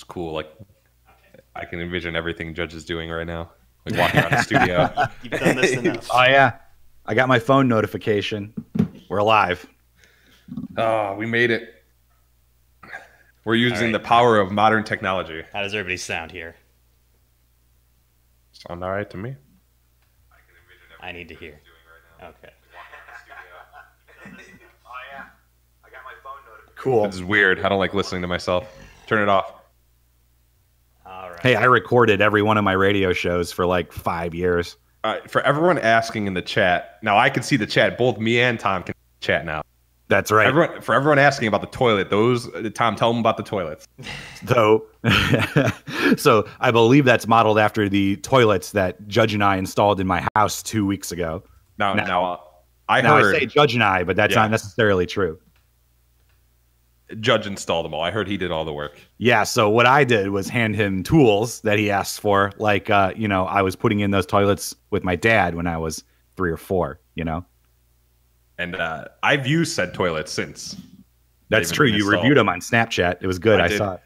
cool. Like I can envision everything Judge is doing right now, like walking around the studio. You've done this enough. Oh yeah, I got my phone notification. We're live. Oh, we made it. We're using the power of modern technology. How does everybody sound here? Sound all right to me. I need to hear. Okay. Cool. This is weird. I don't like listening to myself. Turn it off. All right. Hey, I recorded every one of my radio shows for like 5 years. For everyone asking in the chat, now I can see the chat. Both me and Tom can chat now. That's right. For everyone asking about the toilet, Tom, tell them about the toilets. So I believe that's modeled after the toilets that Judge and I installed in my house 2 weeks ago. Now I say Judge and I, but that's not necessarily true. Judge installed them all. I heard he did all the work. Yeah, so what I did was hand him tools that he asked for. Like, I was putting in those toilets with my dad when I was 3 or 4, And I've used said toilets since. That's true. You reviewed them on Snapchat. It was good. I saw it.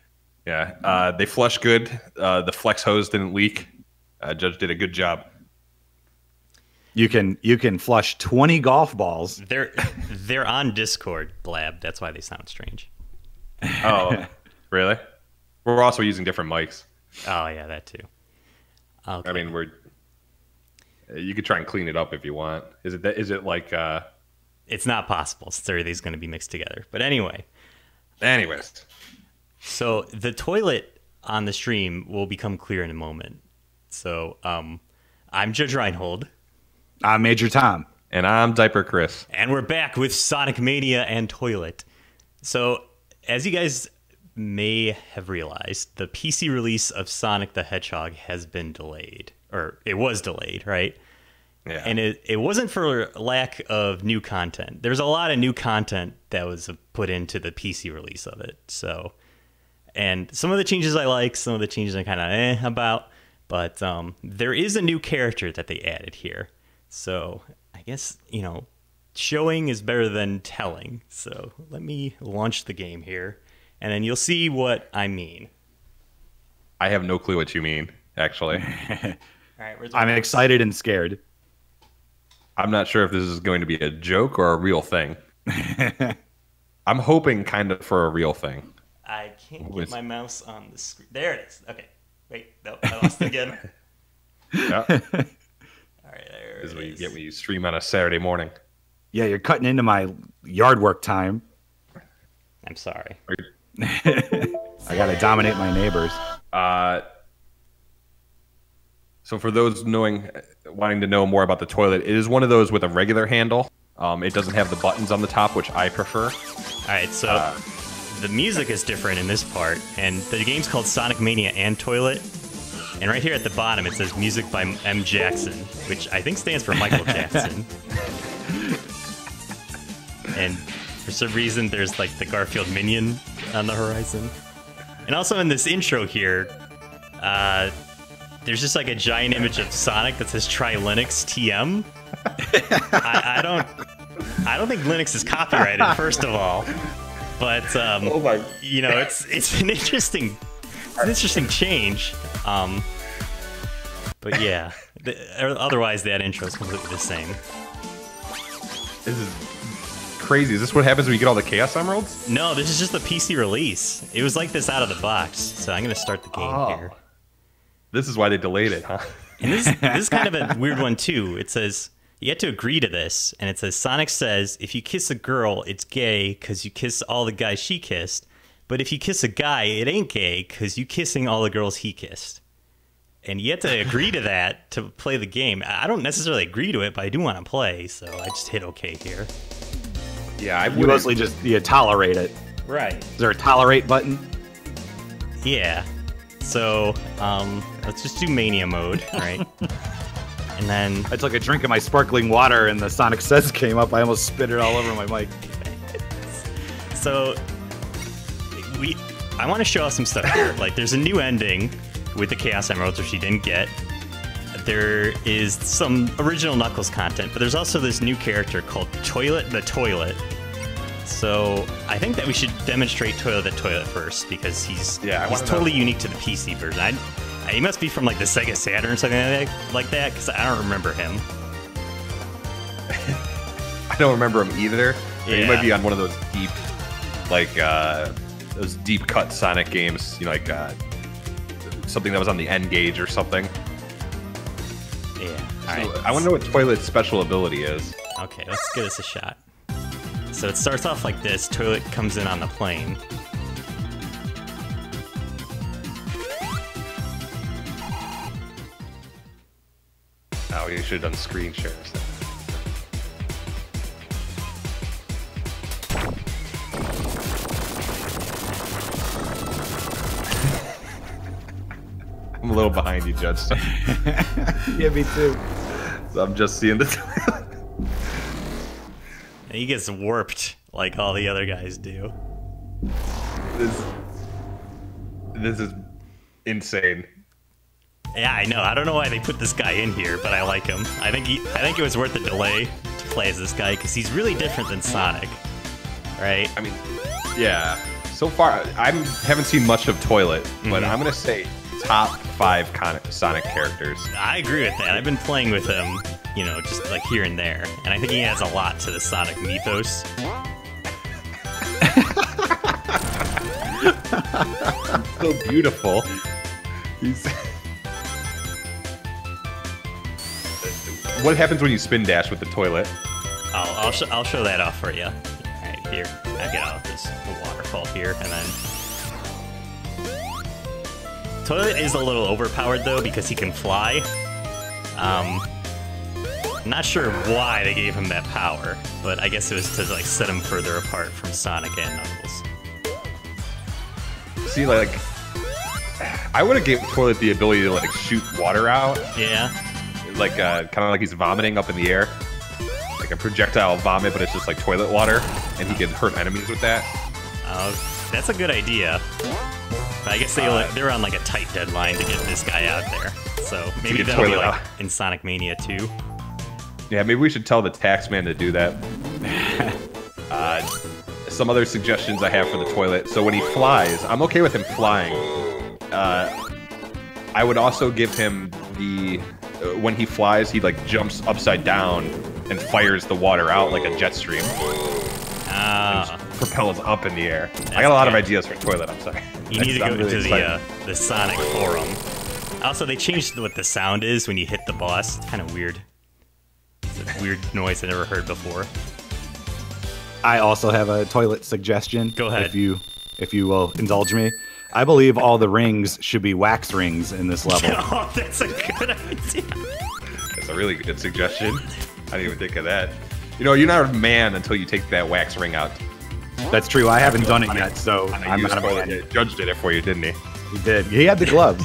Yeah, they flush good. The flex hose didn't leak. Judge did a good job. You can flush 20 golf balls. They're on Discord, Blab. That's why they sound strange. Oh, really? We're also using different mics. Oh yeah, that too. Okay. I mean, you could try and clean it up if you want. Is it like? It's not possible since everything's going to be mixed together. But anyways. So the toilet on the stream will become clear in a moment. So I'm Judge Reinhold. I'm Major Tom. And I'm Diaper Chris. And we're back with Sonic Mania and Toilet. So as you guys may have realized, the PC release of Sonic the Hedgehog has been delayed. Or it was delayed, right? Yeah. And it wasn't for lack of new content. There's a lot of new content that was put into the PC release of it. So, and some of the changes I like, some of the changes I'm kind of about. But there is a new character that they added here. So I guess, showing is better than telling. So let me launch the game here, and then you'll see what I mean. I have no clue what you mean, actually. All right, I'm excited and scared. I'm not sure if this is going to be a joke or a real thing. I'm hoping kind of for a real thing. I can't get my mouse on the screen. There it is. Okay. Wait, no, I lost it again. Yeah. All right, there This is what you is. get when you stream on a Saturday morning. Yeah, you're cutting into my yard work time. I'm sorry. I got to dominate my neighbors. So for those wanting to know more about the toilet, it is one of those with a regular handle. It doesn't have the buttons on the top, which I prefer. All right, so the music is different in this part, and the game's called Sonic Mania and Toilet. And right here at the bottom, it says music by M. Jackson, which I think stands for Michael Jackson. And for some reason, there's like the Garfield minion on the horizon. And also in this intro here, there's just like a giant image of Sonic that says "Try Linux TM." I don't think Linux is copyrighted, first of all. But it's an interesting change. But yeah, otherwise that intro is completely the same. This is crazy. Is this what happens when you get all the Chaos Emeralds? No, this is just the PC release. It was like this out of the box. So I'm gonna start the game here. This is why they delayed it, huh? And this is kind of a weird one too. It says you have to agree to this, and it says Sonic says if you kiss a girl, it's gay because you kiss all the guys she kissed. But if you kiss a guy, it ain't gay because you kissing all the girls he kissed. And you have to agree to that to play the game. I don't necessarily agree to it, but I do want to play, so I just hit OK here. Yeah, You mostly just tolerate it. Right. Is there a tolerate button? Yeah. So let's just do Mania mode, right? And then I took a drink of my sparkling water and the Sonic Says came up. I almost spit it all over my mic. So I want to show off some stuff here. Like, there's a new ending with the Chaos Emeralds, which you didn't get. There is some original Knuckles content, but there's also this new character called Toilet the Toilet. So I think that we should demonstrate Toilet the Toilet first because he's totally unique to the PC version. He must be from like the Sega Saturn or something like that because I don't remember him. I don't remember him either. Yeah. He might be on one of those deep, like those deep cut Sonic games. You know, like something that was on the N gauge or something. Yeah. So I want to know what Toilet's special ability is. Okay, let's give this a shot. So it starts off like this. Toilet comes in on the plane. Oh, you should have done screen shares. I'm a little behind you, Judge. So Yeah, me too. I'm just seeing the. And he gets warped like all the other guys do. This is insane. Yeah, I know. I don't know why they put this guy in here, but I like him. I think it was worth the delay to play as this guy because he's really different than Sonic, right? I mean, yeah. So far, I haven't seen much of Toilet, but I'm gonna say top 5 Sonic characters. I agree with that. I've been playing with him, you know, just like here and there, and I think he adds a lot to the Sonic mythos. So beautiful. What happens when you spin dash with the Toilet? I'll show that off for you. All right, here. I get out this waterfall here, and then Toilet is a little overpowered though because he can fly. Not sure why they gave him that power, but I guess it was to like set him further apart from Sonic and Knuckles. See, like, I would have gave Toilet the ability to like shoot water out. Yeah. Like, kind of like he's vomiting up in the air. Like a projectile vomit, but it's just like toilet water, and he can hurt enemies with that. That's a good idea. But I guess they were on like a tight deadline to get this guy out there. So maybe that'll be like in Sonic Mania 2. Yeah, maybe we should tell the taxman to do that. Some other suggestions I have for the Toilet. So when he flies, I'm okay with him flying. I would also give him the... when he flies, he like jumps upside down and fires the water out like a jet stream. And propels up in the air. I got a lot of ideas for Toilet, I'm sorry. You need to go into the Sonic forum. Also, they changed what the sound is when you hit the boss. It's kind of weird. It's a weird noise I never heard before. I also have a Toilet suggestion. Go ahead. If you will indulge me. I believe all the rings should be wax rings in this level. Oh, that's a good idea. That's a really good suggestion. I didn't even think of that. You know, you're not a man until you take that wax ring out. That's true. I haven't done it yet, so I'm not a man. Judge did it for you, didn't he? He did. He had the gloves.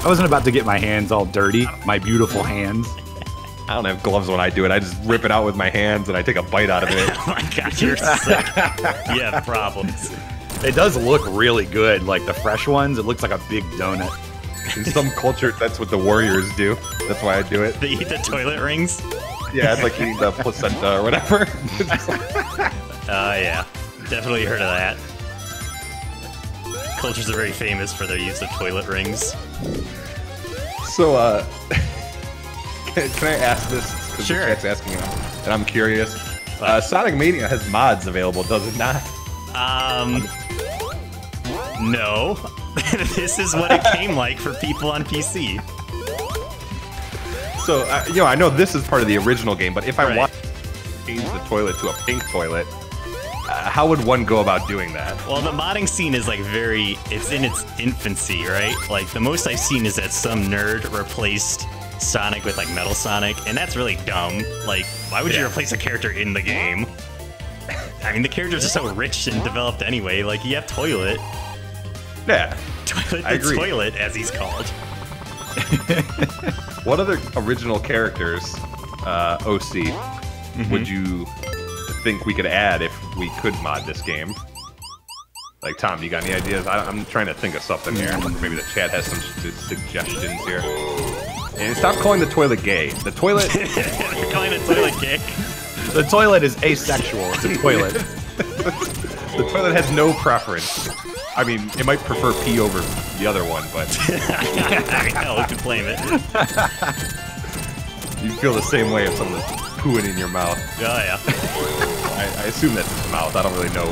I wasn't about to get my hands all dirty. My beautiful hands. I don't have gloves when I do it. I just rip it out with my hands and I take a bite out of it. Oh my god, you're sick. You have problems. It does look really good. Like the fresh ones, it looks like a big donut. In some cultures, that's what the warriors do. That's why I do it. They eat the toilet rings? Yeah, it's like eating the placenta or whatever. Yeah. Definitely heard of that. Cultures are very famous for their use of toilet rings. So, can I ask this? Because Sure. the chat's asking, and I'm curious. Sonic Mania has mods available, does it not? No. This is what it came like for people on PC. So, you know, I know this is part of the original game, but if I Right. want to change the toilet to a pink toilet, how would one go about doing that? Well, the modding scene is like it's in its infancy, right? Like the most I've seen is that some nerd replaced Sonic with like Metal Sonic, and that's really dumb. Like, why would you replace a character in the game? I mean, the characters are so rich and developed anyway. Like, you have Toilet. Yeah. Toilet I the agree. Toilet, as he's called. What other original characters, OC, would you think we could add if we could mod this game? Like, Tom, you got any ideas? I'm trying to think of something here. Maybe the chat has some suggestions here. And stop calling the toilet gay. The toilet... You're calling the toilet gay? The toilet is asexual. It's a toilet. The toilet has no preference. I mean, it might prefer pee over the other one, but Hell, we can claim it. you feel the same way if someone's pooing in your mouth. Oh yeah. I assume that's its mouth. I don't really know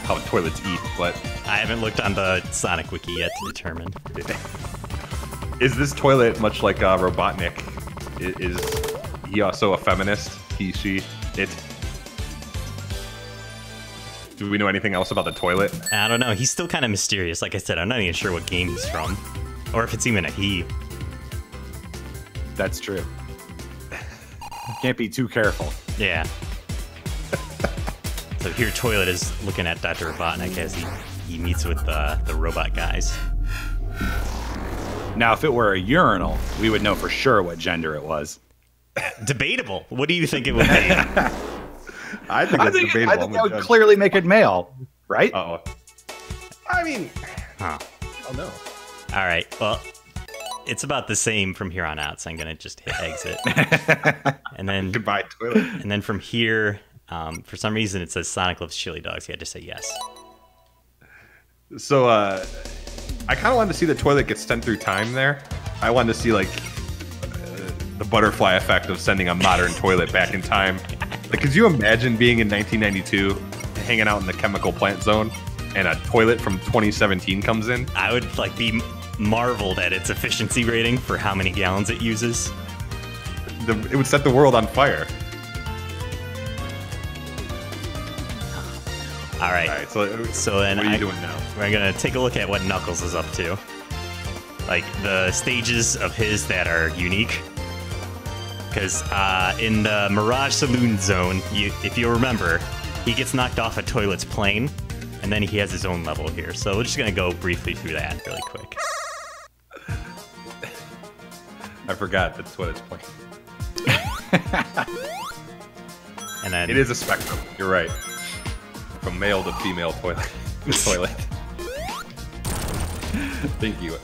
how toilets eat, but I haven't looked on the Sonic Wiki yet to determine. is this toilet much like Robotnik? Is he also a feminist? He, she, it? Do we know anything else about the toilet? I don't know. He's still kind of mysterious. Like I said, I'm not even sure what game he's from, or if it's even a he. That's true. Can't be too careful. Yeah. So here, Toilet is looking at Dr. Robotnik as he meets with the robot guys. Now, if it were a urinal, we would know for sure what gender it was. Debatable. What do you think it would be? I think it's debatable. I think that would clearly make it male, right? Uh-oh. I mean, Huh. I don't know. All right. Well, it's about the same from here on out, so I'm gonna just hit exit. And then Goodbye, toilet. And then from here, for some reason, it says Sonic loves chili dogs. You had to say yes. So, I kind of wanted to see the toilet get sent through time there. I wanted to see, like, the butterfly effect of sending a modern toilet back in time. Like, could you imagine being in 1992, hanging out in the chemical plant zone, and a toilet from 2017 comes in? I would like be marveled at its efficiency rating for how many gallons it uses. It would set the world on fire. All right. All right, So then what are you doing now? We're gonna take a look at what Knuckles is up to. Like the stages of his that are unique. Because in the Mirage Saloon Zone, if you remember, he gets knocked off a toilet's plane, and then he has his own level here. So we're just gonna go briefly through that really quick. I forgot the toilet's playing. And then It is a spectrum. You're right. From male to female toilet. Toilet. Thank you.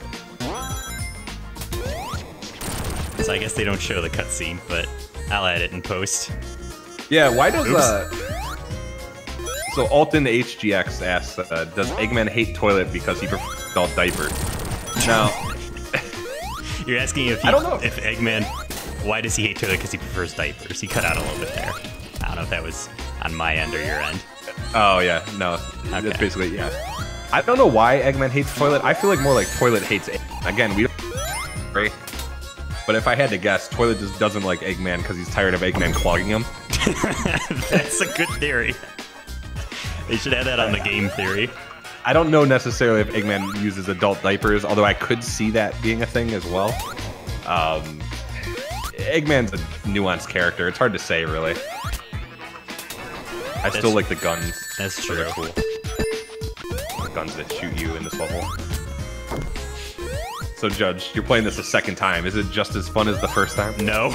So I guess they don't show the cutscene, but I'll add it in post. Yeah, why does Oops. So Alton HGX asks, does Eggman hate toilet because he prefers adult diaper? Now, You're asking if I don't know. if Eggman, why does he hate toilet? Because he prefers diapers. He cut out a little bit there. I don't know if that was on my end or your end. oh yeah, no, that's basically yeah. I don't know why Eggman hates toilet. I feel like more like toilet hates Eggman. Again, we don't right. But if I had to guess, toilet just doesn't like Eggman because he's tired of Eggman clogging him. That's a good theory. They should add that on the game theory. I don't know necessarily if Eggman uses adult diapers, although I could see that being a thing as well. Eggman's a nuanced character. It's hard to say, really. I still like the guns. That's They're true. cool. The guns that shoot you in this level. So, Judge, you're playing this a second time. Is it just as fun as the first time? No.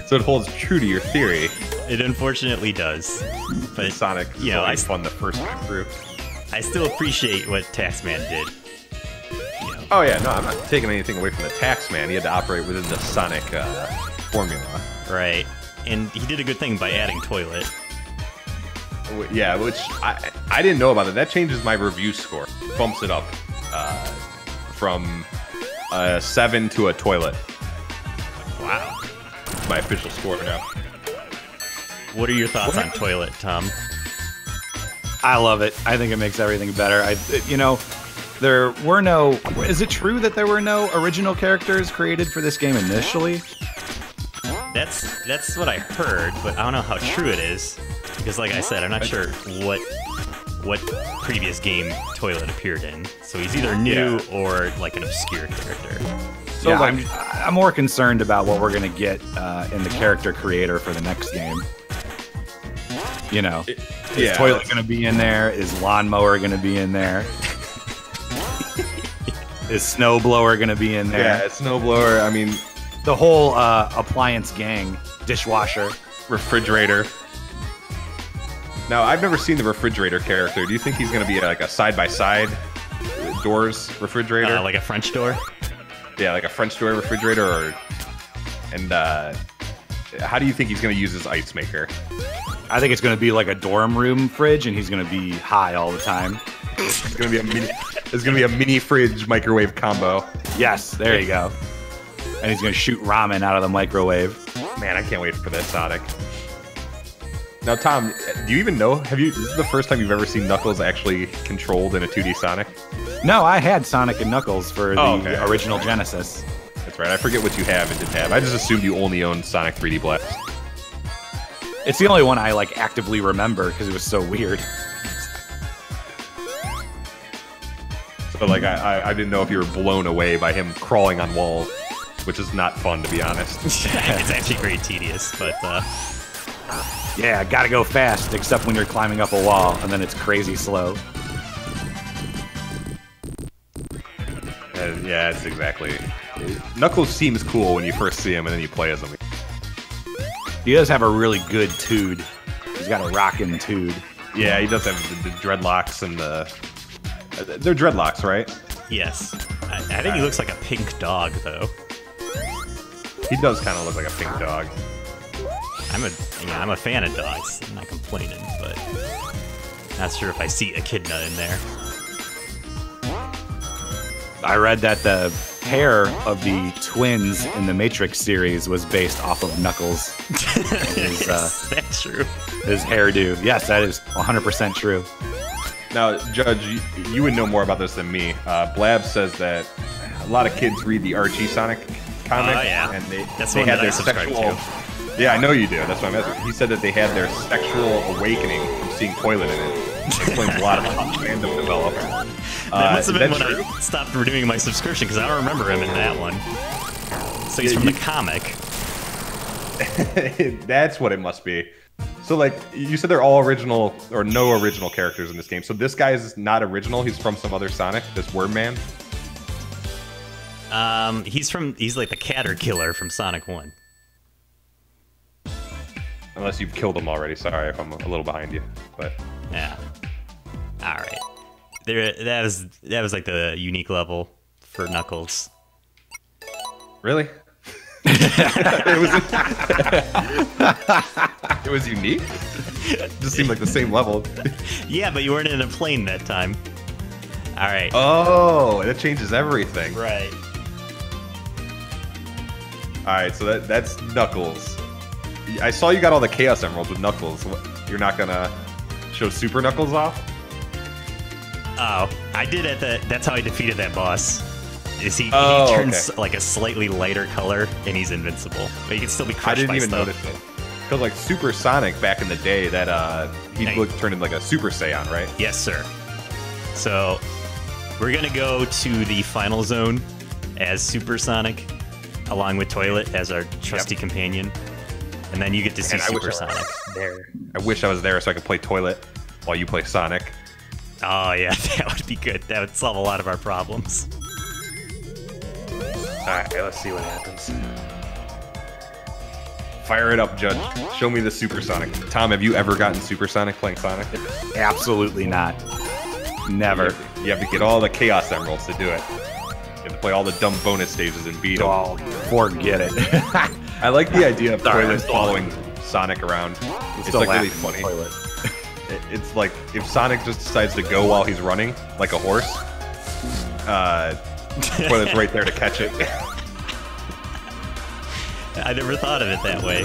So it holds true to your theory. It unfortunately does. But Sonic is you know, always fun the first time through. I still appreciate what Taxman did. You know, Oh yeah, no, I'm not taking anything away from the Taxman. He had to operate within the Sonic formula. right. And he did a good thing by adding toilet. Yeah, which I didn't know about it. That changes my review score. Bumps it up from a 7 to a toilet. Wow. It's my official score now. What are your thoughts on toilet, Tom? I love it. I think it makes everything better. There were no. Is it true that there were no original characters created for this game initially? That's what I heard, but I don't know how true it is. Because like I said, I'm not sure what previous game Toilet appeared in. So he's either new or like an obscure character. So yeah, I'm more concerned about what we're gonna get in the character creator for the next game. You know, is Toilet gonna be in there? Is Lawnmower gonna be in there? Is Snowblower gonna be in there? Yeah, Snowblower. I mean, the whole appliance gang, dishwasher, refrigerator. Now, I've never seen the refrigerator character. Do you think he's going to be like a side-by-side doors refrigerator? Like a French door? Yeah, like a French door refrigerator, and How do you think he's going to use his ice maker? I think it's going to be like a dorm room fridge, and he's going to be high all the time. It's going to be a mini. It's going to be a mini fridge microwave combo. Yes, there you go. And he's going to shoot ramen out of the microwave. Man, I can't wait for this, Sonic. Now, Tom, do you even know? This is the first time you've ever seen Knuckles actually controlled in a 2D Sonic? No, I had Sonic and Knuckles for the original Genesis. That's right. I forget what you have and didn't have. I just assumed you only owned Sonic 3D Blast. It's the only one I like actively remember because it was so weird. So like I didn't know if you were blown away by him crawling on walls, which is not fun to be honest. It's actually very tedious, but yeah, gotta go fast, except when you're climbing up a wall, and then it's crazy slow. Yeah, it's exactly. Knuckles seems cool when you first see him, and then you play as him. He does have a really good tood. He's got a rockin' tood. Yeah, he does have the dreadlocks and the... They're dreadlocks, right? yes. I think he looks like a pink dog, though. He does kind of look like a pink dog. I'm a fan of dogs. I'm not complaining, but not sure if I see Echidna in there. I read that the hair of the twins in the Matrix series was based off of Knuckles. Yes, that's true. His hairdo. Yes, that is 100% true. Now, Judge, you would know more about this than me. Blab says that a lot of kids read the Archie Sonic comic, and they had their sexual... Yeah, I know you do. That's what I'm asking. He said that they had their sexual awakening from seeing Toilet in it. It explains a lot of how fandom developed. That must have been when I stopped renewing my subscription, because I don't remember him in that one. So he's from the comic. That's what it must be. So, like, you said they're all original, or no original characters in this game. So this guy is not original? He's from some other Sonic? This Worm Man? He's like the Catter Killer from Sonic 1. Unless you've killed him already. Sorry if I'm a little behind you. But yeah. All right. That was like the unique level for Knuckles. Really? It was unique? It just seemed like the same level. Yeah, but you weren't in a plane that time. All right. Oh, that changes everything. Right. All right, so that's Knuckles. I saw you got all the Chaos Emeralds with Knuckles. You're not gonna show Super Knuckles off? Oh, I did that's how I defeated that boss. Is he turns like a slightly lighter color and he's invincible, but he can still be crushed by stuff. I didn't even notice it. Because like Super Sonic back in the day, that he turned into like a Super Saiyan, right? Yes, sir. So we're gonna go to the final zone as Super Sonic, along with Toilet as our trusty companion, and then you get to see Super Sonic there. I wish I was there so I could play Toilet while you play Sonic. Oh yeah, that would be good. That would solve a lot of our problems. Alright, let's see what happens. Fire it up, Judge. Show me the Super Sonic. Tom, have you ever gotten Super Sonic playing Sonic? Absolutely not. Never. You have to get all the Chaos Emeralds to do it. You have to play all the dumb bonus stages and beat them. Oh, forget it. I like the idea of Toilet following Sonic around. It's like really funny. It's like if Sonic just decides to go while he's running, like a horse, Toilet's right there to catch it. I never thought of it that way.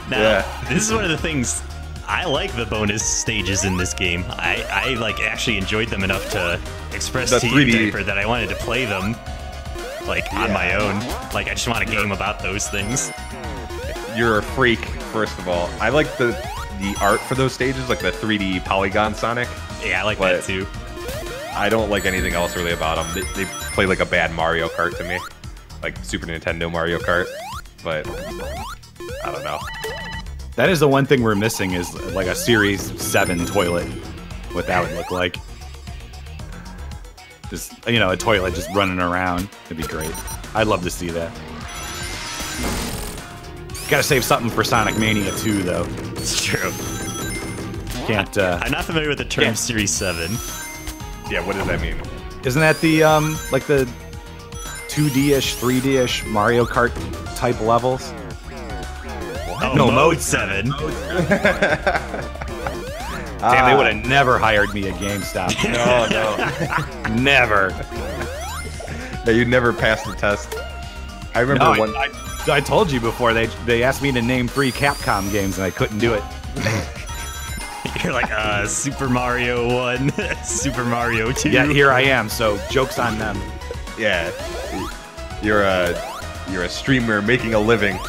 Now, this is one of the things, I like the bonus stages in this game. I like actually enjoyed them enough to express to you, Draper, that I wanted to play them like on my own. Like I just want a game about those things. You're a freak, first of all. I like the art for those stages, like the 3D polygon Sonic. Yeah, I like that too. I don't like anything else really about them. They play like a bad Mario Kart to me, like Super Nintendo Mario Kart. But I don't know. That is the one thing we're missing is like a Series 7 Toilet. What that would look like. Just, you know, a Toilet just running around. It'd be great. I'd love to see that. Gotta save something for Sonic Mania 2, though. It's true. Can't. I'm not familiar with the term Series 7. Yeah, what does that mean? Isn't that the like the 2D-ish, 3D-ish Mario Kart type levels? Oh, No, Mode 7. Damn, they would have never hired me at GameStop. No. Never. Yeah, you never passed the test. I remember No, one. I told you before, they asked me to name 3 Capcom games, and I couldn't do it. You're like, Super Mario 1, Super Mario 2. Yet here I am, so joke's on them. Yeah, you're a streamer making a living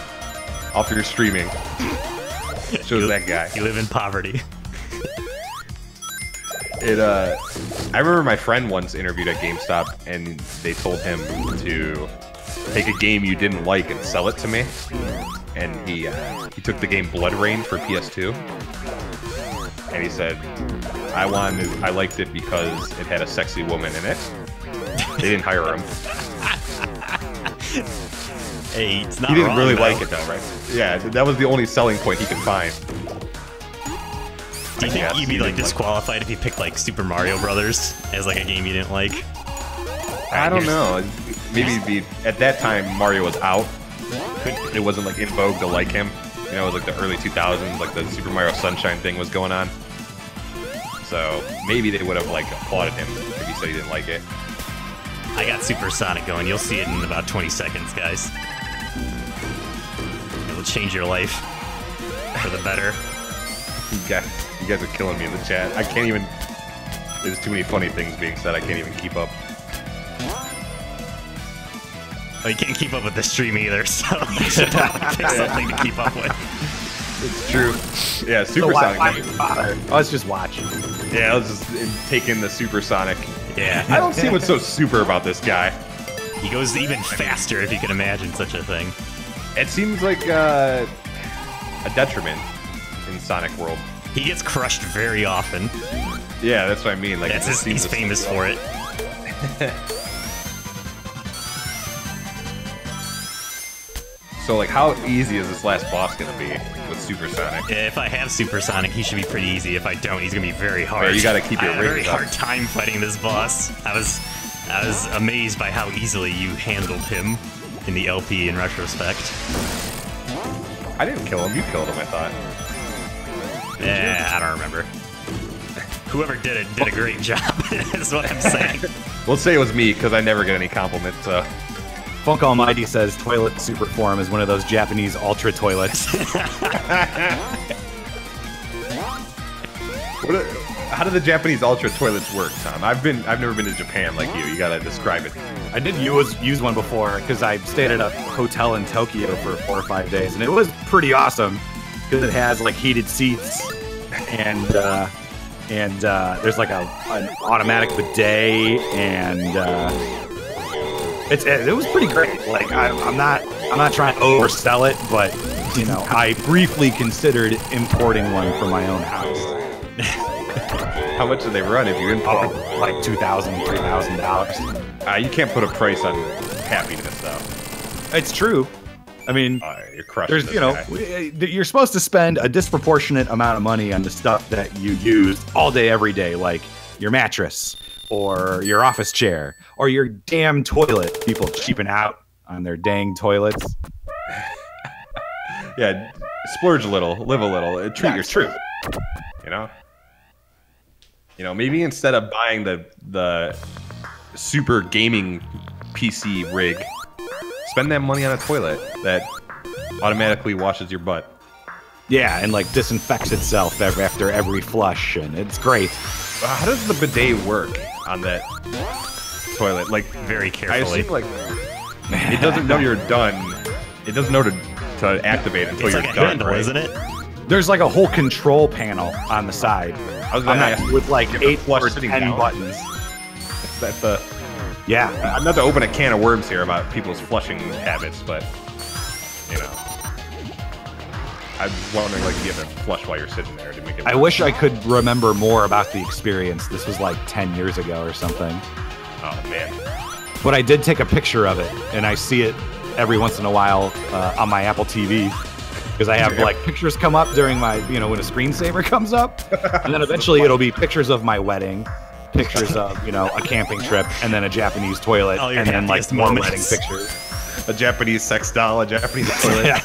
off your streaming. Shows that guy. You live in poverty. I remember my friend once interviewed at GameStop, and they told him to take a game you didn't like and sell it to me. And he took the game Blood Rain for PS2, and he said, I liked it because it had a sexy woman in it. They didn't hire him. Hey, it's not He didn't wrong, really though. like it though, right? Yeah, that was the only selling point he could find. Do you think you'd be like disqualified if you picked like Super Mario Brothers as like a game you didn't like? I don't know. Maybe it'd be, at that time Mario was out. It wasn't like in vogue to like him. You know, it was like the early 2000s, like the Super Mario Sunshine thing was going on. So maybe they would have like applauded him if he said he didn't like it. I got Super Sonic going. You'll see it in about 20 seconds, guys. It'll change your life for the better. You guys are killing me in the chat. I can't even. There's too many funny things being said. I can't even keep up. Well, you can't keep up with the stream either, so you should probably pick something to keep up with. It's true. Yeah, Supersonic. Let's just watch. Yeah, let's just take in the Supersonic. Yeah. I don't see what's so super about this guy. He goes even faster if you can imagine such a thing. It seems like a detriment in Sonic World. He gets crushed very often. Yeah, that's what I mean. Like, He's famous for it. So, like, how easy is this last boss gonna be with Supersonic? Yeah, if I have Supersonic, he should be pretty easy. If I don't, he's gonna be very hard. Yeah, you gotta keep your I had a very rings up. hard time fighting this boss. I was amazed by how easily you handled him in the LP in retrospect. I didn't kill him. You killed him, I thought. Yeah, I don't remember. Whoever did it did a great job, is what I'm saying. We'll say it was me, because I never get any compliments, so... Funk Almighty says toilet super form is one of those Japanese ultra toilets. How do the Japanese ultra toilets work, Tom? I've never been to Japan like you. You gotta describe it. I did use one before because I stayed at a hotel in Tokyo for 4 or 5 days, and it was pretty awesome because it has like heated seats and there's like an automatic bidet and. It was pretty great. Like I'm not trying to oversell it, but you know, I briefly considered importing one for my own house. How much do they run if you import? Like $2,000, $3,000. You can't put a price on happiness, though. It's true. I mean, you're crushing. there's you're supposed to spend a disproportionate amount of money on the stuff that you use all day, every day, like your mattress. Or your office chair, or your damn toilet. People cheaping out on their dang toilets. Yeah, splurge a little, live a little, treat yourself. You know, maybe instead of buying the super gaming PC rig, spend that money on a toilet that automatically washes your butt. Yeah, and like disinfects itself after every flush, and it's great. How does the bidet work on that toilet? Like, very carefully. I assume like it doesn't know you're done. It doesn't know to activate until it's you're like a done, handle, right? isn't it? There's like a whole control panel on the side. I was gonna ask, with like 8 or 10 down? buttons. That's the. Yeah, I'm not to open a can of worms here about people's flushing habits, but you know, I'm wondering like if you have to flush while you're sitting there to make it. I wish I could remember more about the experience. This was like 10 years ago or something. Oh man. But I did take a picture of it, and I see it every once in a while on my Apple TV. Because I have like pictures come up during my, when a screensaver comes up. And then eventually it'll be pictures of my wedding, pictures of, a camping trip, and then a Japanese toilet, and then like more wedding pictures. A Japanese sex doll, a Japanese toilet.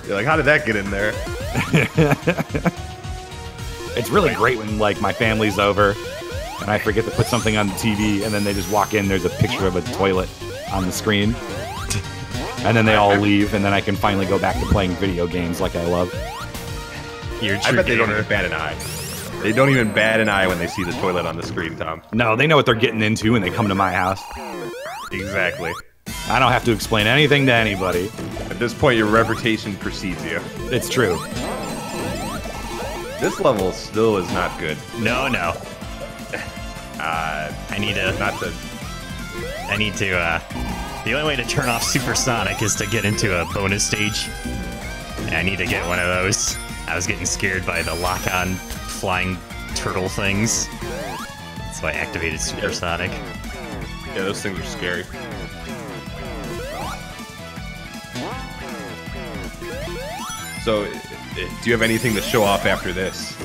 You're like, how did that get in there? It's really great when like my family's over and I forget to put something on the TV, and then they just walk in. There's a picture of a toilet on the screen, and then they all leave, and then I can finally go back to playing video games like I love. I bet they don't even bat an eye. They don't even bat an eye when they see the toilet on the screen, Tom. No, they know what they're getting into when they come to my house. Exactly. I don't have to explain anything to anybody. At this point, your reputation precedes you. It's true. This level still is not good. No. I need to. The only way to turn off Supersonic is to get into a bonus stage. And I need to get one of those. I was getting scared by the lock-on flying turtle things. So I activated Supersonic. Yeah, those things are scary. So, do you have anything to show off after this?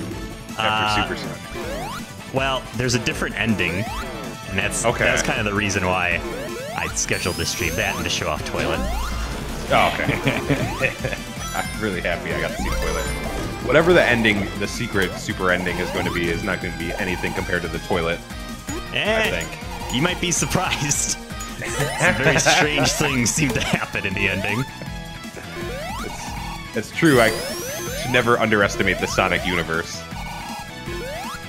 After Supersonic? Well, there's a different ending, and that's kind of the reason why I scheduled this stream. That and to show off Toilet. Oh, okay. I'm really happy I got to see Toilet. Whatever the ending, the secret super ending is going to be, is not going to be anything compared to the Toilet. I think. You might be surprised. Some very strange things seem to happen in the ending. It's true. I should never underestimate the Sonic universe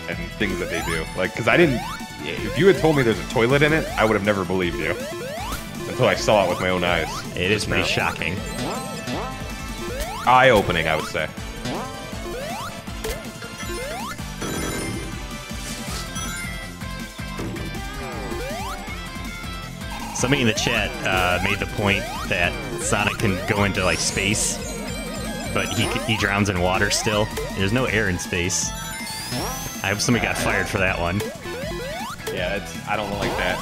and things that they do. Like, because I didn't. If you had told me there's a toilet in it, I would have never believed you until I saw it with my own eyes. It is pretty shocking. Eye-opening, I would say. Somebody in the chat made the point that Sonic can go into like space, but he drowns in water still. There's no air in space. I hope somebody got fired for that one. Yeah, I don't like that.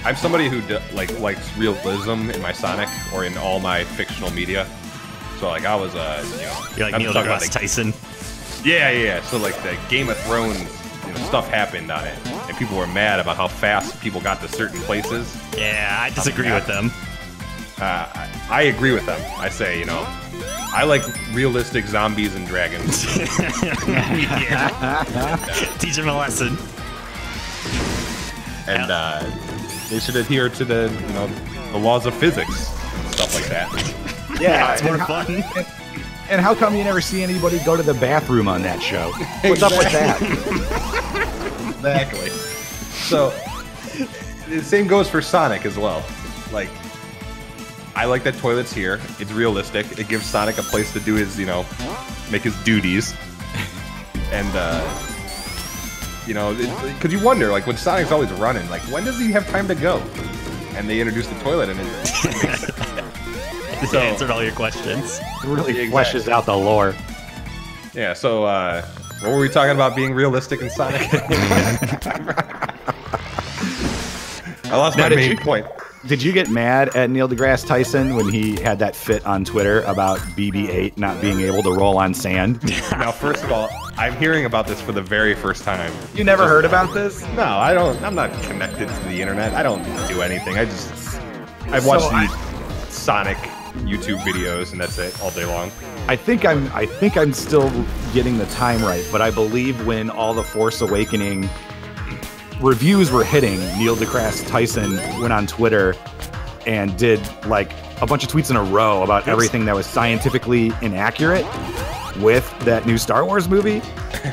I'm somebody who likes realism in my Sonic or in all my fictional media. So like I was you're like Neil deGrasse Tyson. Yeah. So like the Game of Thrones, stuff happened on it, and people were mad about how fast people got to certain places. Yeah, I disagree with them. I agree with them. I say, I like realistic zombies and dragons. Teach them a lesson. And they should adhere to the laws of physics and stuff like that. Yeah, it's more fun. And how come you never see anybody go to the bathroom on that show? What's up with that? Exactly. So the same goes for Sonic as well. Like, I like that toilet's here. It's realistic. It gives Sonic a place to do his, make his duties. And, because you wonder, like, when Sonic's always running, like, when does he have time to go? And they introduced the toilet, and it makes it answered all your questions. It really fleshes out the lore. Yeah, so, what were we talking about being realistic in Sonic? I lost my main point. Did you get mad at Neil deGrasse Tyson when he had that fit on Twitter about BB-8 not being able to roll on sand? Now, first of all, I'm hearing about this for the very first time. You never heard about this? No, I don't. I'm not connected to the internet. I don't do anything. I watch the Sonic YouTube videos, and that's it all day long. I think I'm still getting the time right, but I believe when all the Force Awakening reviews were hitting, Neil deGrasse Tyson went on Twitter and did like a bunch of tweets in a row about everything that was scientifically inaccurate with that new Star Wars movie.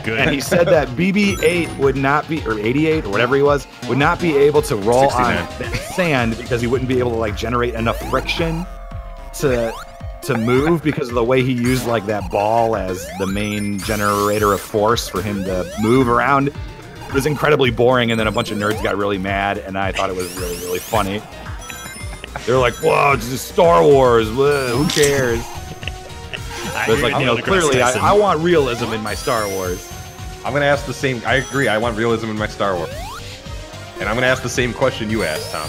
Good. And he said that BB-8 would not be, or 88 or whatever he was, would not be able to roll 69. on that sand because he wouldn't be able to like generate enough friction to move because of the way he used like that ball as the main generator of force for him to move around. It was incredibly boring, and then a bunch of nerds got really mad, and I thought it was really, really funny. They were like, whoa, it's just Star Wars, whoa, who cares? But it's like, clearly I want realism in my Star Wars. I'm going to ask the same, I agree, I want realism in my Star Wars. And I'm going to ask the same question you asked, Tom.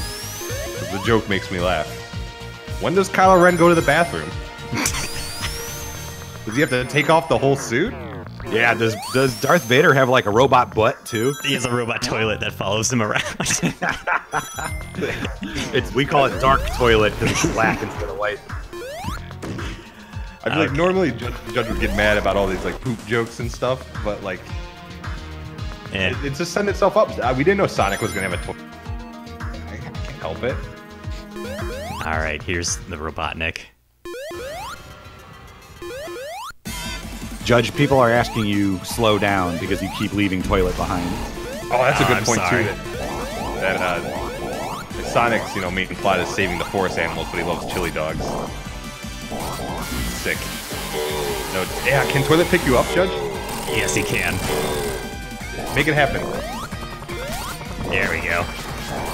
Because the joke makes me laugh. When does Kylo Ren go to the bathroom? Does he have to take off the whole suit? Yeah, does Darth Vader have like a robot butt too? He has a robot toilet that follows him around. We call it dark toilet because it's black instead of white. I feel like normally Judge would get mad about all these like poop jokes and stuff, but like, it just set itself up. We didn't know Sonic was gonna have a toy. I can't help it. All right, here's the Robotnik. Judge, people are asking you slow down because you keep leaving toilet behind. Oh, that's a good point sorry. too. That Sonic's, main plot is saving the forest animals, but he loves chili dogs. Sick. No, yeah, can toilet pick you up, Judge? Yes, he can. Make it happen. There we go.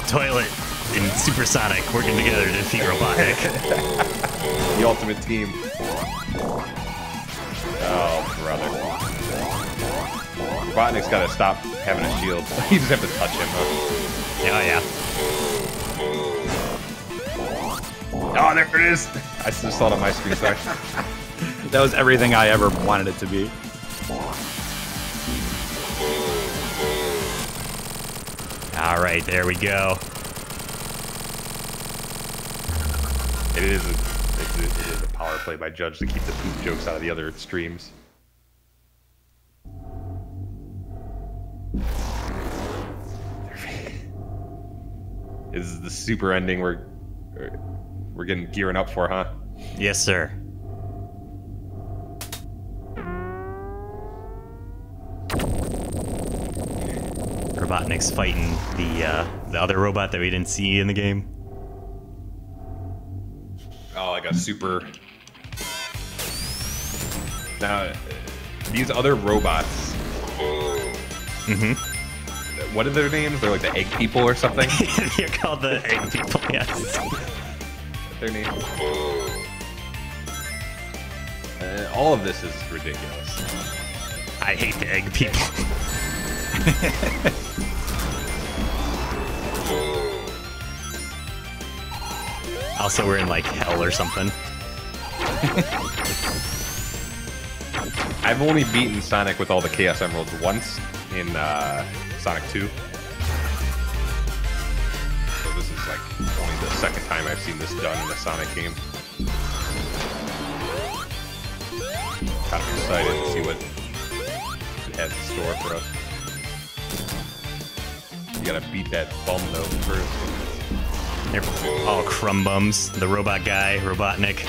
Toilet and Supersonic working together to defeat Robotnik. The ultimate team. Oh, brother. Robotnik's got to stop having a shield. You just have to touch him, huh? Oh, yeah. Oh, there it is! I just saw it on my screen, sorry. That was everything I ever wanted it to be. All right, there we go. It is a power play by Judge to keep the poop jokes out of the other streams. This is the super ending we're gearing up for, huh? Yes, sir. Robotnik's fighting the other robot that we didn't see in the game. Oh, like a super... Now, these other robots... What are their names? They're like the egg people or something? They're called the egg people, yes. Their name. All of this is ridiculous. I hate the egg people. Also, we're in like hell or something. I've only beaten Sonic with all the Chaos Emeralds once in Sonic 2. So this is like only the second time I've seen this done in a Sonic game. Kind of excited to see what it has in store for us. You gotta beat that bum though first. They're all crumb bums. The robot guy, Robotnik.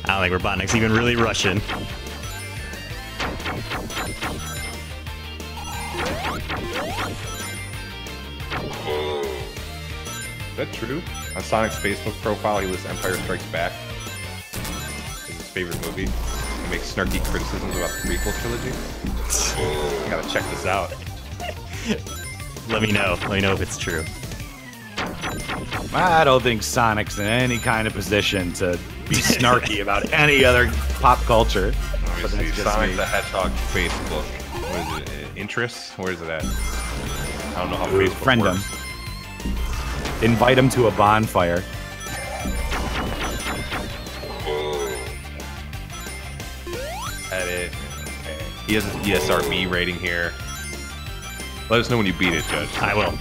I don't think Robotnik's even really Russian. Is that true? On Sonic's Facebook profile, he lists Empire Strikes Back as his favorite movie. He makes snarky criticisms about the prequel trilogy. I gotta check this out. Let me know. Let me know if it's true. I don't think Sonic's in any kind of position to be snarky about any other pop culture. Let me see. Sonic the Hedgehog Facebook. What is it? Interests? Where is it at? I don't know how Facebook Friend works. him. Invite him to a bonfire. Edit. Okay. He has an ESRB rating here. Let us know when you beat it, Judge. I will.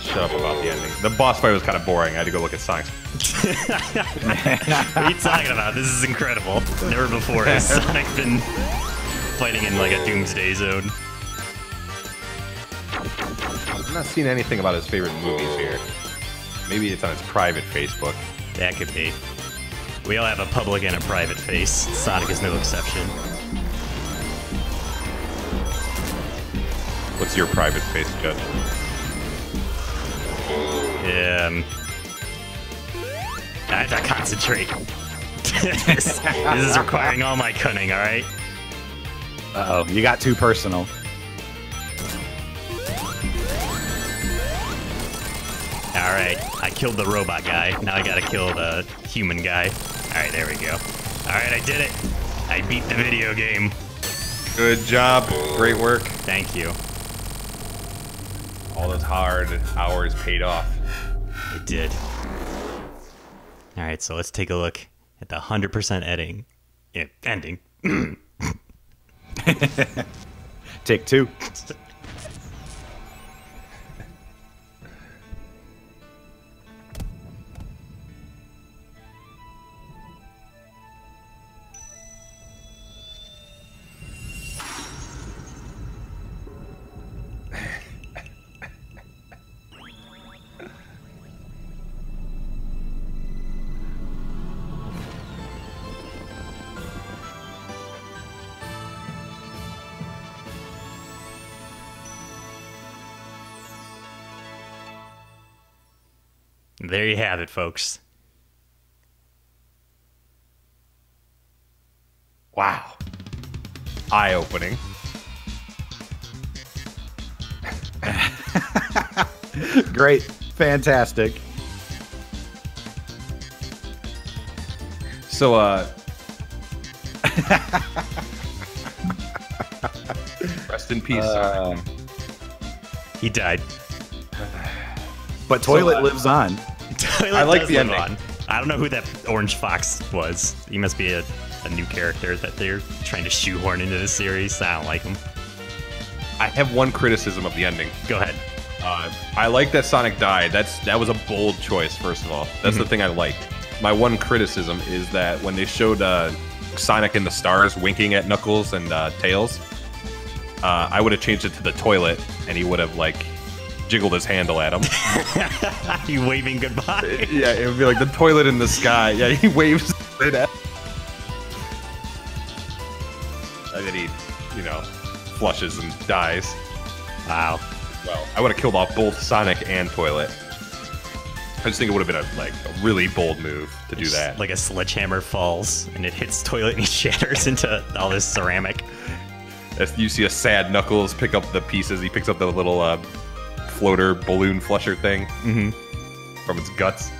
Shut up about the ending. The boss fight was kind of boring. I had to go look at Sonic's. What are you talking about? This is incredible. Never before has Sonic been fighting in like a doomsday zone. I'm not seeing anything about his favorite movies here. Maybe it's on his private Facebook. That could be. We all have a public and a private face. Sonic is no exception. What's your private face, Judge? I have to concentrate. This is requiring all my cunning, alright? Uh-oh, you got too personal. Alright, I killed the robot guy. Now I gotta kill the human guy. Alright, there we go. Alright, I did it. I beat the video game. Good job. Great work. Thank you. All those hard hours paid off. It did. Alright, so let's take a look at the 100% ending. Take two. There you have it, folks. Wow. Eye-opening. Great. Fantastic. So, rest in peace. He died. But Toilet lives on. Toilet I like does the live ending. on. I don't know who that orange fox was. He must be a new character that they're trying to shoehorn into the series. I don't like him. I have one criticism of the ending. Go ahead. I like that Sonic died. That was a bold choice, first of all. That's the thing I liked. My one criticism is that when they showed Sonic in the stars winking at Knuckles and Tails, I would have changed it to the toilet, and he would have, like, jiggled his handle at him. You waving goodbye? Yeah, it would be like the toilet in the sky. Yeah, he waves it at. And then he, flushes and dies. Wow. Well, I would have killed off both Sonic and Toilet. I just think it would have been a really bold move to do that. Like a sledgehammer falls and it hits Toilet and he shatters into all this ceramic. As you see a sad Knuckles pick up the pieces. He picks up the little floater balloon flusher thing from its guts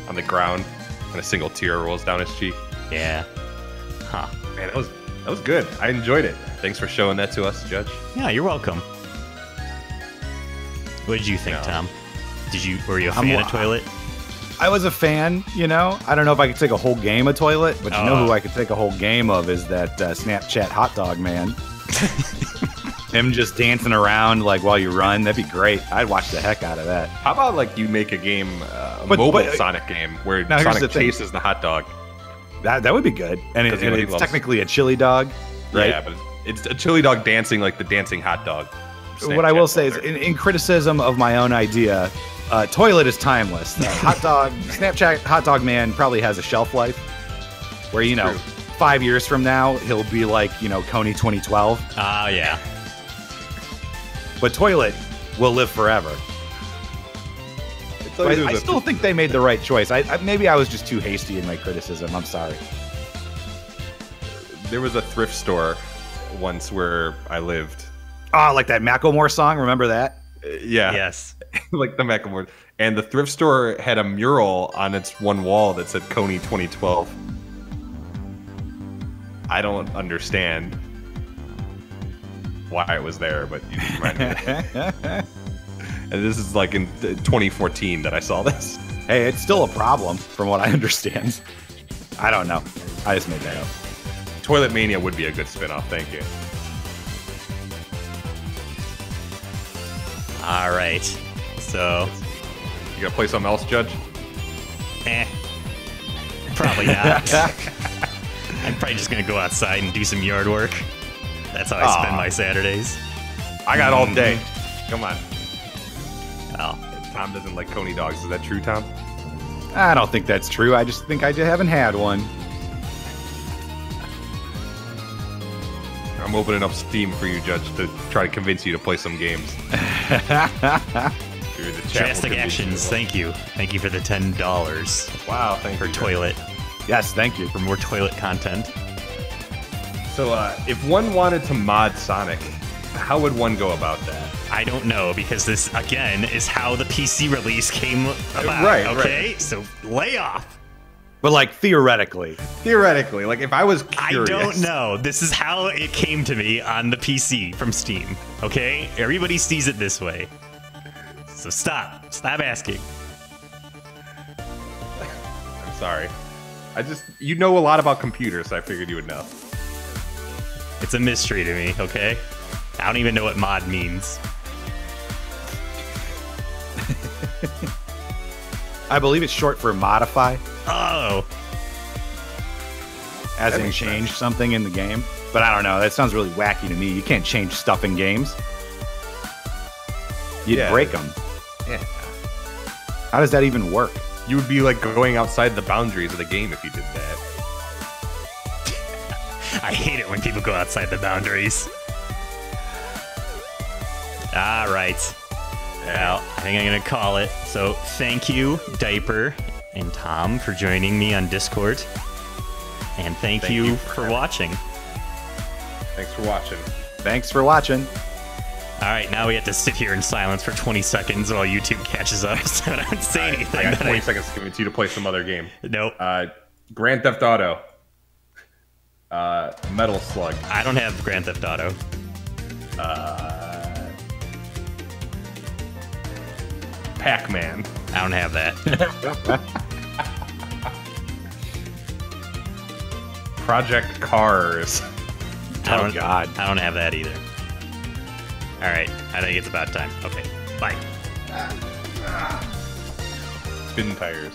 on the ground, and a single tear rolls down his cheek. Yeah. Huh. Man, that was good. I enjoyed it. Thanks for showing that to us, Judge. Yeah, you're welcome. What did you think, Tom? Were you a fan of Toilet? I was a fan, I don't know if I could take a whole game of Toilet, but you know who I could take a whole game of is that Snapchat hot dog man. Him just dancing around while you run, that'd be great. I'd watch the heck out of that. How about you make a game, mobile Sonic game where Sonic chases the hot dog? That would be good. And it's technically a chili dog, right? Yeah, but it's a chili dog dancing like the dancing hot dog. What I will say is, in criticism of my own idea, Toilet is timeless. Hot dog, Snapchat hot dog man probably has a shelf life where, 5 years from now, he'll be like, Coney 2012. Ah, yeah. But Toilet will live forever. I still think they made the right choice. Maybe I was just too hasty in my criticism. I'm sorry. There was a thrift store once where I lived. Oh, like that Macklemore song? Remember that? Yeah. Yes. Like the Macklemore. And the thrift store had a mural on its one wall that said Coney 2012. I don't understand why it was there, but you just reminded me of that. And this is in 2014 that I saw this. Hey, it's still a problem from what I understand. I don't know. I just made that up. Toilet Mania would be a good spin-off. Thank you. All right. So, you gonna play something else, Judge? Probably not. I'm probably just gonna go outside and do some yard work. That's how I spend my Saturdays. I got all day. Come on. Oh. Tom doesn't like Coney dogs. Is that true, Tom? I don't think that's true. I just think I haven't had one. I'm opening up Steam for you, Judge, to try to convince you to play some games. Drastic Actions, thank you. Thank you for the $10. Wow, thank you. For Toilet. Yes, thank you. For more Toilet content. So, if one wanted to mod Sonic, how would one go about that? I don't know, because this, again, is how the PC release came about. Right, okay? Right. So, lay off. But, theoretically. Theoretically. If I was curious. I don't know. This is how it came to me on the PC from Steam. Okay? Everybody sees it this way. So stop. Stop asking. I'm sorry. You know a lot about computers, so I figured you would know. It's a mystery to me, okay? I don't even know what mod means. I believe it's short for modify. Oh. As in change something in the game. But I don't know. That sounds really wacky to me. You can't change stuff in games. You'd break them. Yeah. How does that even work? You would be going outside the boundaries of the game if you did that. I hate it when people go outside the boundaries. All right. Well, I think I'm going to call it. So thank you, Diaper and Tom, for joining me on Discord. And thank you for watching. Thanks for watching. Thanks for watching. All right, now we have to sit here in silence for 20 seconds while YouTube catches up, so I don't say anything. I got 20 seconds to give it to you to play some other game. Nope. Grand Theft Auto. Metal Slug. I don't have Grand Theft Auto. Pac-Man. I don't have that. Project Cars. Oh, God. I don't have that either. All right, I think it's about time. Okay, bye. Spin tires.